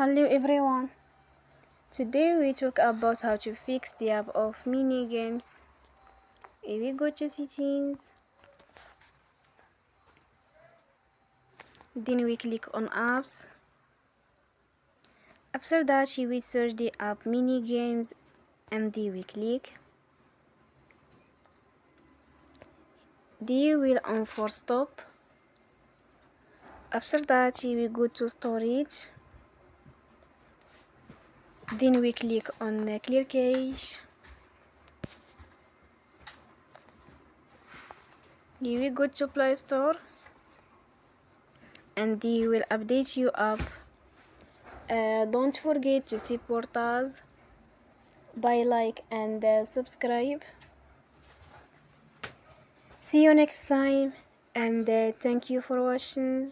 Hello everyone. Today we talk about how to fix the app of mini games. Here we go to settings. Then we click on apps. After that you will search the app mini games and then we click. Then you will on for stop. After that you will go to storage. Then we click on clear cache. Here we go to Play Store and they will update you app. Don't forget to support us by like and subscribe. See you next time and thank you for watching.